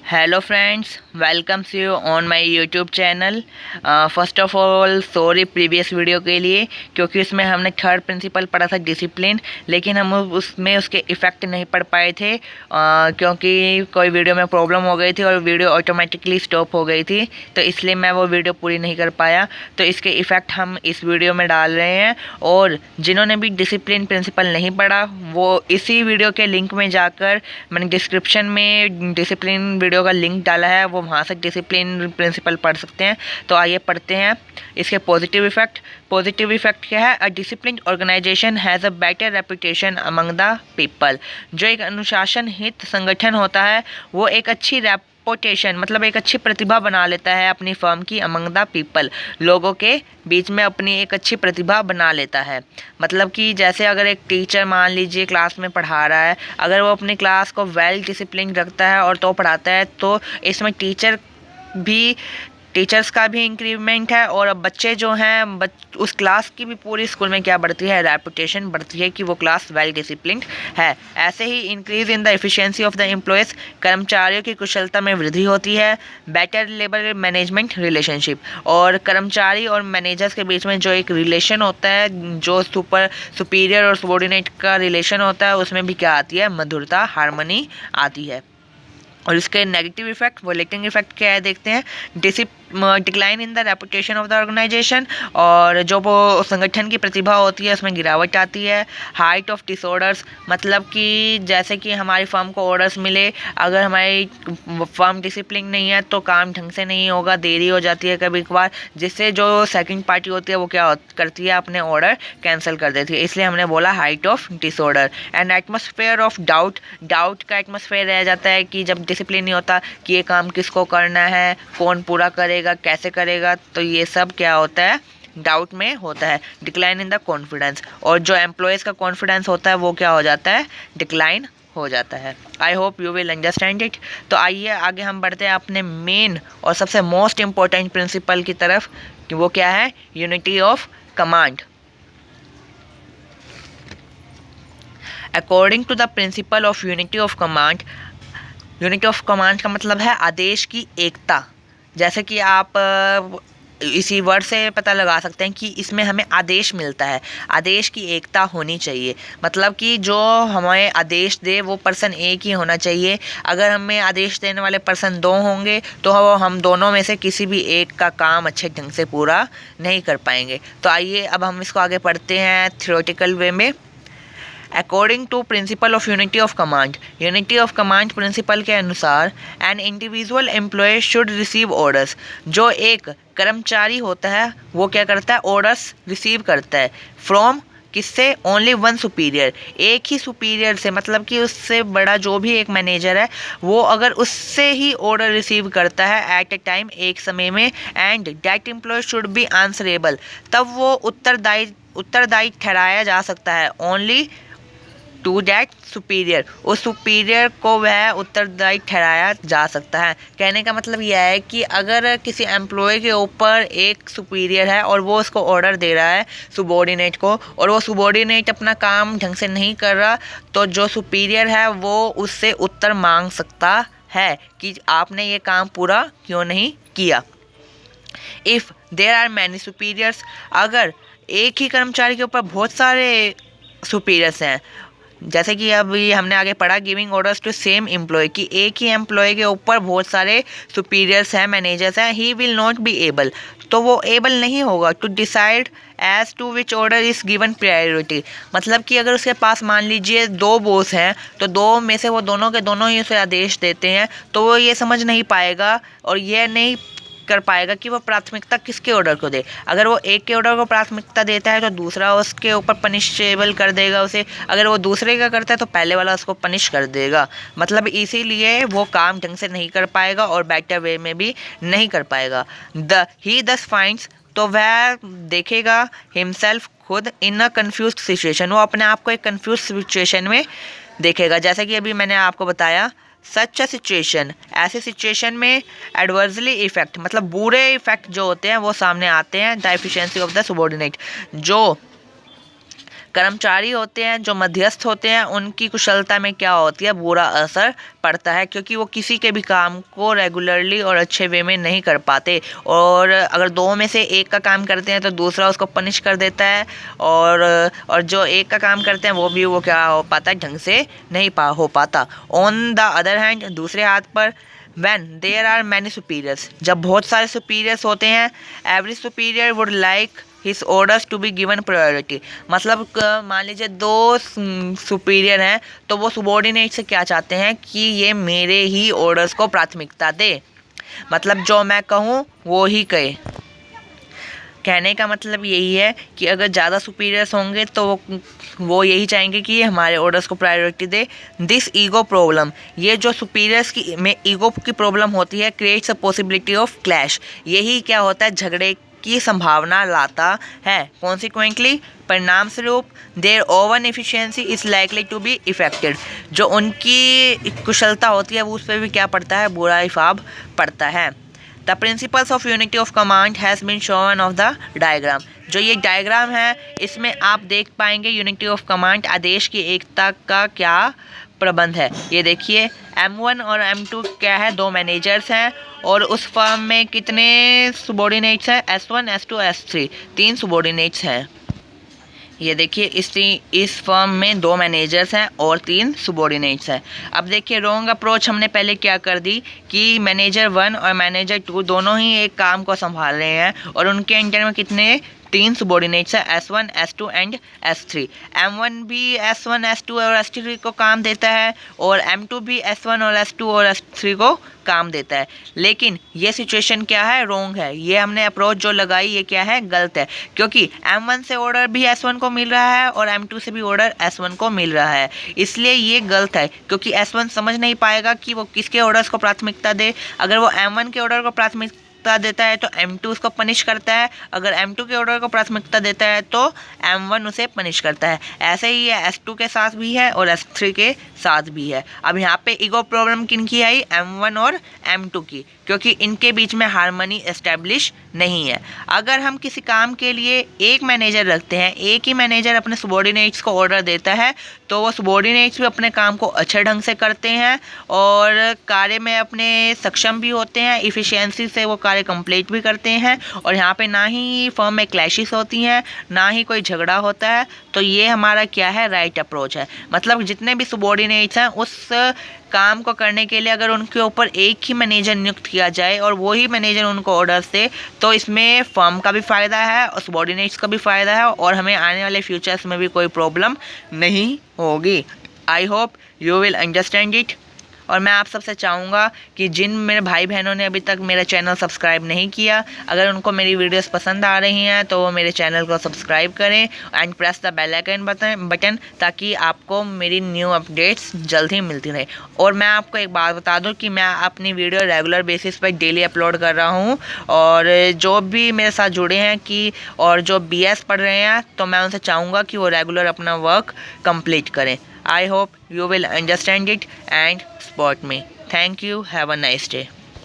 Hello friends, welcomes you on my YouTube channel. First of all sorry previous video के लिए, क्योंकि उसमें हमने थर्ड प्रिंसिपल पढ़ा था डिसिप्लिन, लेकिन हम उसमें उसके इफ़ेक्ट नहीं पढ़ पाए थे क्योंकि कोई वीडियो में प्रॉब्लम हो गई थी और वीडियो ऑटोमेटिकली स्टॉप हो गई थी, तो इसलिए मैं वो वीडियो पूरी नहीं कर पाया। तो इसके इफ़ेक्ट हम इस वीडियो में डाल रहे हैं, और जिन्होंने भी डिसिप्लिन प्रिंसिपल नहीं पढ़ा वो इसी वीडियो के लिंक में जाकर, मैंने डिस्क्रिप्शन में डिसिप्लिन वीडियो का लिंक डाला है, वो वहाँ से डिसिप्लिन प्रिंसिपल पढ़ सकते हैं। तो आइए पढ़ते हैं इसके पॉजिटिव इफेक्ट। पॉजिटिव इफेक्ट क्या है? A discipline organisation has a better reputation among the people. जो एक अनुशासन हित संगठन होता है वो एक अच्छी रेपुटेशन मतलब एक अच्छी प्रतिभा बना लेता है अपनी फर्म की अमंग द पीपल, लोगों के बीच में अपनी एक अच्छी प्रतिभा बना लेता है। मतलब कि जैसे अगर एक टीचर मान लीजिए क्लास में पढ़ा रहा है, अगर वो अपनी क्लास को वेल डिसिप्लिन रखता है और तो पढ़ाता है, तो इसमें टीचर्स का भी इंक्रीमेंट है, और अब बच्चे जो हैं उस क्लास की भी पूरी स्कूल में क्या बढ़ती है, रेपुटेशन बढ़ती है कि वो क्लास वेल डिसिप्लिन्ड है। ऐसे ही increase in the efficiency of the employees, कर्मचारियों की कुशलता में वृद्धि होती है। बेटर लेबर मैनेजमेंट रिलेशनशिप, और कर्मचारी और मैनेजर्स के बीच में जो एक रिलेशन होता है, जो सुपीरियर और सबॉर्डिनेट का रिलेशन होता है, उसमें भी क्या आती है, मधुरता, हार्मनी आती है। और इसके नेगेटिव इफेक्ट, वोलेटिंग इफेक्ट क्या है देखते हैं। Decline in the reputation of the organisation, और जो वो संगठन की प्रतिभा होती है उसमें गिरावट आती है। हाइट ऑफ डिसऑर्डर्स, मतलब कि जैसे कि हमारी फर्म को ऑर्डर्स मिले, अगर हमारी फर्म डिसिप्लिन नहीं है तो काम ढंग से नहीं होगा, देरी हो जाती है कभी कभार, जिससे जो सेकंड पार्टी होती है वो क्या करती है, अपने ऑर्डर कैंसिल कर देती है। इसलिए हमने बोला height of disorder. And atmosphere of doubt, doubt का एटमॉस्फेयर रह जाता है कि जब डिसिप्लिन नहीं होता कि ये काम किसको करना है, कौन पूरा करेगा, कैसे करेगा, तो ये सब क्या होता है, डाउट में होता है। डिक्लाइन इन द कॉन्फिडेंस, और जो एम्प्लॉयज़ का कॉन्फिडेंस होता है वो क्या हो जाता है, डिक्लाइन हो जाता है। I hope you will understand it. तो आइए आगे हम बढ़ते हैं अपने मेन और सबसे मोस्ट इम्पोर्टेंट प्रिंसिपल की तरफ, कि वो क्या है, unity of command. According to the principle of unity of command, unity of command का मतलब है आदेश की एकता। जैसे कि आप इसी वर्ड से पता लगा सकते हैं कि इसमें हमें आदेश मिलता है, आदेश की एकता होनी चाहिए। मतलब कि जो हमें आदेश दे वो पर्सन एक ही होना चाहिए। अगर हमें आदेश देने वाले पर्सन दो होंगे तो हम दोनों में से किसी भी एक का काम अच्छे ढंग से पूरा नहीं कर पाएंगे। तो आइए अब हम इसको आगे पढ़ते हैं थ्योरेटिकल वे में। According to principle of unity of command, unity of command principle के अनुसार an individual employee should receive orders. जो एक कर्मचारी होता है वो क्या करता है, ऑर्डर्स रिसीव करता है। फ्रॉम किससे, ओनली वन सुपीरियर, एक ही सुपीरियर से, मतलब कि उससे बड़ा जो भी एक मैनेजर है वो अगर उससे ही ऑर्डर रिसीव करता है एट ए टाइम, एक समय में, and that employee should be answerable, तब वो उत्तरदायी ठहराया जा सकता है। ओनली टू दैट सुपीरियर, उस सुपीरियर को वह उत्तरदायी ठहराया जा सकता है। कहने का मतलब यह है कि अगर किसी एम्प्लॉय के ऊपर एक सुपीरियर है और वो उसको ऑर्डर दे रहा है सुबॉर्डिनेट को, और वो सुबॉर्डिनेट अपना काम ढंग से नहीं कर रहा, तो जो सुपीरियर है वो उससे उत्तर मांग सकता है कि आपने ये काम पूरा क्यों नहीं किया। If there are many superiors, अगर एक ही कर्मचारी के ऊपर बहुत सारे सुपीरियर्स हैं, जैसे कि अभी हमने आगे पढ़ा giving orders to same employee, कि एक ही एम्प्लॉय के ऊपर बहुत सारे सुपीरियर्स हैं, मैनेजर्स हैं, he will not be able, तो वो एबल नहीं होगा to decide as to which order is given priority. मतलब कि अगर उसके पास मान लीजिए दो बॉस हैं, तो दो में से वो दोनों के दोनों ही उसे आदेश देते हैं, तो वो ये समझ नहीं पाएगा और ये नहीं कर पाएगा कि वो प्राथमिकता किसके ऑर्डर को दे। अगर वो एक के ऑर्डर को प्राथमिकता देता है तो दूसरा उसके ऊपर पनिशेबल कर देगा उसे, अगर वो दूसरे का करता है तो पहले वाला उसको पनिश कर देगा। मतलब इसीलिए वो काम ढंग से नहीं कर पाएगा और बेटर वे में भी नहीं कर पाएगा। ही दस फाइंड्स, तो वह देखेगा हिमसेल्फ, खुद, इन अ कन्फ्यूज सिचुएशन, वो अपने आप को एक कन्फ्यूज सिचुएशन में देखेगा। जैसे कि अभी मैंने आपको बताया, सच अ सिचुएशन, ऐसे सिचुएशन में एडवर्सली इफेक्ट, मतलब बुरे इफेक्ट जो होते हैं वो सामने आते हैं the efficiency of the subordinate. जो कर्मचारी होते हैं जो मध्यस्थ होते हैं, उनकी कुशलता में क्या होती है, बुरा असर पड़ता है, क्योंकि वो किसी के भी काम को रेगुलरली और अच्छे वे में नहीं कर पाते। और अगर दो में से एक का काम करते हैं तो दूसरा उसको पनिश कर देता है, और जो एक का काम करते हैं वो क्या हो पाता है, ढंग से नहीं हो पाता। ऑन द अदर हैंड, दूसरे हाथ पर, when there are many superiors, जब बहुत सारे superiors होते हैं, every superior would like his orders to be given priority। मतलब मान लीजिए दो सुपीरियर हैं तो वो subordinate से क्या चाहते हैं कि ये मेरे ही orders को प्राथमिकता दे, मतलब जो मैं कहूँ वो ही कहे। कहने का मतलब यही है कि अगर ज़्यादा सुपीरियर्स होंगे तो वो यही चाहेंगे कि ये हमारे ऑर्डर्स को priority they. This ego problem, ये जो सुपीरियर्स की में ईगो की प्रॉब्लम होती है, creates a possibility of clash. यही क्या होता है, झगड़े की संभावना लाता है। कॉन्सिक्वेंटली, परिणाम स्वरूप, their own efficiency is likely to be affected. जो उनकी कुशलता होती है वो उस पर भी क्या पड़ता है, बुरा इफाब पड़ता है। The principles of unity of command has been shown of the diagram. जो ये डायग्राम है इसमें आप देख पाएंगे यूनिटी ऑफ कमांड, आदेश की एकता का क्या प्रबंध है। ये देखिए M1 और M2 क्या है, दो मैनेजर्स हैं, और उस फर्म में कितने सुबॉर्डिनेट्स हैं, S1 S2 S3, 3 सुबॉर्डिनेट्स हैं। ये देखिए इस फर्म में 2 मैनेजर्स हैं और 3 सुबॉर्डिनेट्स हैं। अब देखिए रॉन्ग अप्रोच हमने पहले क्या कर दी कि मैनेजर 1 और मैनेजर 2 दोनों ही एक काम को संभाल रहे हैं, और उनके अंडर में कितने, 3 सुबॉर्डिनेट्स है, S1 S2 and S3। M1 भी S1 S2 और S3 को काम देता है, और M2 भी S1 और S2 और S3 को काम देता है। लेकिन ये सिचुएशन क्या है, रॉन्ग है। ये हमने अप्रोच जो लगाई ये क्या है, गलत है, क्योंकि M1 से ऑर्डर भी S1 को मिल रहा है और M2 से भी ऑर्डर S1 को मिल रहा है। इसलिए ये गलत है, क्योंकि S1 समझ नहीं पाएगा कि वो किसके ऑर्डर्स को प्राथमिकता दे। अगर वो M1 के ऑर्डर को प्राथमिकता देता है तो M2 उसको पनिश करता है, अगर M2 के ऑर्डर को प्राथमिकता देता है तो M1 उसे पनिश करता है। ऐसे ही ये S2 के साथ भी है और S3 के साथ भी है। अब यहाँ पे ईगो प्रॉब्लम किन की आई, M1 और M2 की, क्योंकि इनके बीच में हार्मनी एस्टेब्लिश नहीं है। अगर हम किसी काम के लिए एक मैनेजर रखते हैं, एक ही मैनेजर अपने सुबॉर्डिनेट्स को ऑर्डर देता है, तो वो सुबॉर्डिनेट्स भी अपने काम को अच्छे ढंग से करते हैं और कार्य में अपने सक्षम भी होते हैं, इफ़िशियंसी से वो कार्य कंप्लीट भी करते हैं, और यहाँ पे ना ही फर्म में क्लैशेस होती हैं, ना ही कोई झगड़ा होता है। तो ये हमारा क्या है, राइट अप्रोच है। मतलब जितने भी सुबॉर्डिनेट्स हैं उस काम को करने के लिए अगर उनके ऊपर एक ही मैनेजर नियुक्त किया जाए और वही मैनेजर उनको ऑर्डर्स दे, तो इसमें फर्म का भी फ़ायदा है और सुबॉर्डिनेट्स का भी फ़ायदा है, और हमें आने वाले फ्यूचर्स में भी कोई प्रॉब्लम नहीं होगी। I hope you will understand it. और मैं आप सबसे चाहूँगा कि जिन मेरे भाई बहनों ने अभी तक मेरा चैनल सब्सक्राइब नहीं किया, अगर उनको मेरी वीडियोस पसंद आ रही हैं तो वो मेरे चैनल को सब्सक्राइब करें and press the bell icon button, ताकि आपको मेरी न्यू अपडेट्स जल्द ही मिलती रहे। और मैं आपको एक बात बता दूं कि मैं अपनी वीडियो रेगुलर बेसिस पर डेली अपलोड कर रहा हूं, और जो भी मेरे साथ जुड़े हैं और जो BS पढ़ रहे हैं, तो मैं उनसे चाहूँगा कि वो रेगुलर अपना वर्क कंप्लीट करें। I hope you will understand it and support me. Thank you. Have a nice day.